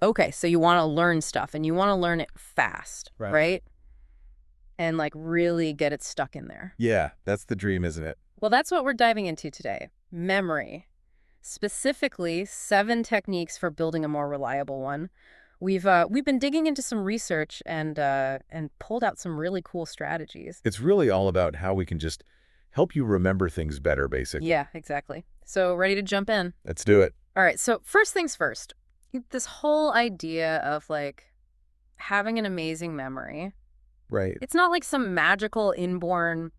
Okay, so you want to learn stuff and you want to learn it fast, Right. right? And like really get it stuck in there. Yeah, that's the dream, isn't it? Well, that's what we're diving into today. Memory. Specifically, 7 techniques for building a more reliable one. We've been digging into some research and pulled out some really cool strategies. It's really all about how we can just help you remember things better, basically. Yeah, exactly. So, ready to jump in? Let's do it. All right, so first things first. This whole idea of like having an amazing memory. Right. It's not like some magical inborn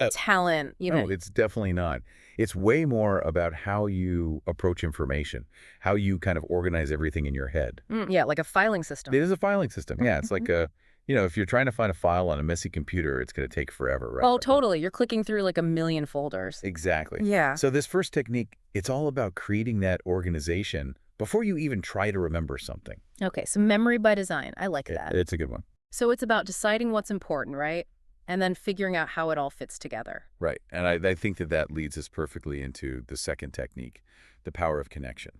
Yeah. talent, No, it's definitely not. It's way more about how you approach information, how you kind of organize everything in your head. Yeah, like a filing system. It is a filing system. Yeah, it's like if you're trying to find a file on a messy computer, it's going to take forever, right? Oh, totally. You're clicking through like a million folders. Exactly. Yeah. So this first technique, it's all about creating that organization before you even try to remember something. Okay, so memory by design. I like that. It's a good one. So it's about deciding what's important, right? And then figuring out how it all fits together. Right. And I think that leads us perfectly into the second technique, the power of connection.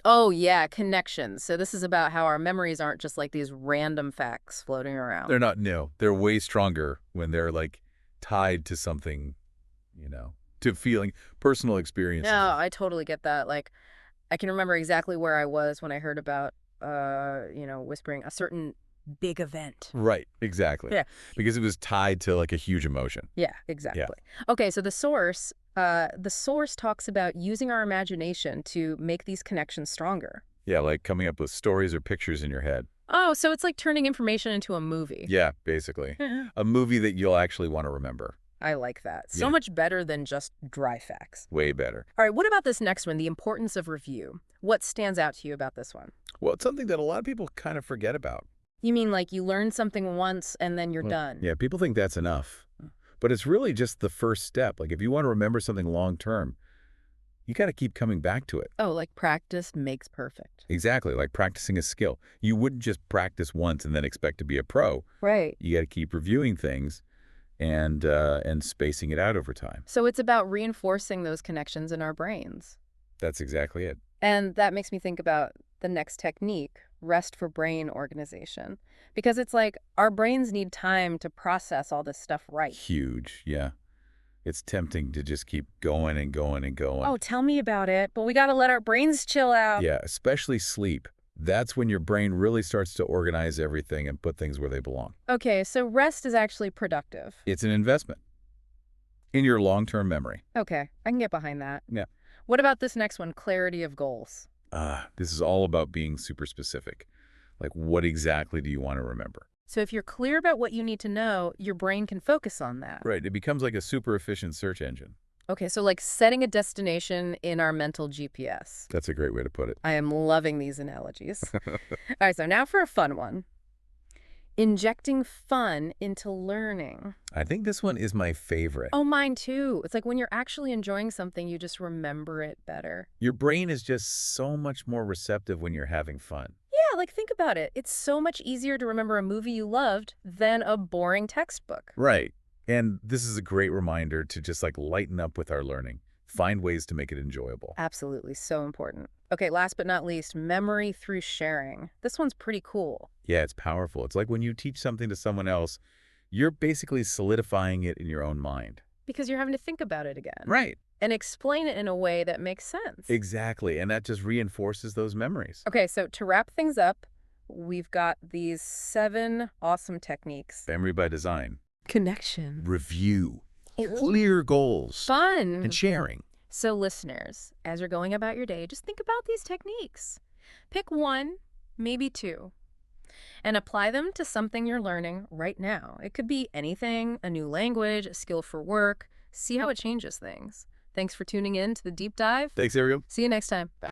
Oh, yeah, connections. So this is about how our memories aren't just like these random facts floating around. They're not new. They're way stronger when they're like tied to something, to feeling, personal experiences. No, I totally get that. Like, I can remember exactly where I was when I heard about, whispering a certain big event. Right, exactly. Yeah. Because it was tied to like a huge emotion. Yeah, exactly. Okay, so the source talks about using our imagination to make these connections stronger. Yeah, like coming up with stories or pictures in your head. Oh, so it's like turning information into a movie. Yeah, basically. A movie that you'll actually want to remember. I like that. So Yeah. much better than just dry facts. Way better. All right, what about this next one, the importance of review? What stands out to you about this one? Well, it's something that a lot of people kind of forget about. You mean like you learn something once and then you're done? Yeah, people think that's enough. But it's really just the first step. Like if you want to remember something long term, you got to keep coming back to it. Oh, like practice makes perfect. Exactly, like practicing a skill. You wouldn't just practice once and then expect to be a pro. Right. You got to keep reviewing things and spacing it out over time. So it's about reinforcing those connections in our brains. That's exactly it. And that makes me think about the next technique, rest for brain organization. Because it's like our brains need time to process all this stuff right. Huge, yeah. It's tempting to just keep going and going and going. Oh, tell me about it. But we got to let our brains chill out. Yeah, especially sleep. That's when your brain really starts to organize everything and put things where they belong. Okay, so rest is actually productive. It's an investment in your long-term memory. Okay, I can get behind that. Yeah. What about this next one, clarity of goals? This is all about being super specific. Like, what exactly do you want to remember? So if you're clear about what you need to know, your brain can focus on that. Right. It becomes like a super efficient search engine. Okay, so like setting a destination in our mental GPS. That's a great way to put it. I am loving these analogies. All right, so now for a fun one. Injecting fun into learning. I think this one is my favorite. Oh, mine too. It's like when you're actually enjoying something, you just remember it better. Your brain is just so much more receptive when you're having fun. Yeah, like think about it. It's so much easier to remember a movie you loved than a boring textbook. Right. And this is a great reminder to just like lighten up with our learning. Find ways to make it enjoyable. Absolutely, so important. Okay, last but not least, memory through sharing. This one's pretty cool. Yeah, it's powerful. It's like when you teach something to someone else, you're basically solidifying it in your own mind. Because you're having to think about it again. Right. And explain it in a way that makes sense. Exactly. And that just reinforces those memories. Okay, so to wrap things up, we've got these 7 awesome techniques. Memory by design. Connection. Review. Clear goals. Fun. And sharing. So listeners, as you're going about your day, just think about these techniques. Pick 1, maybe 2, and apply them to something you're learning right now. It could be anything, a new language, a skill for work. See how it changes things. Thanks for tuning in to the deep dive. Thanks, everyone. See you next time. Bye.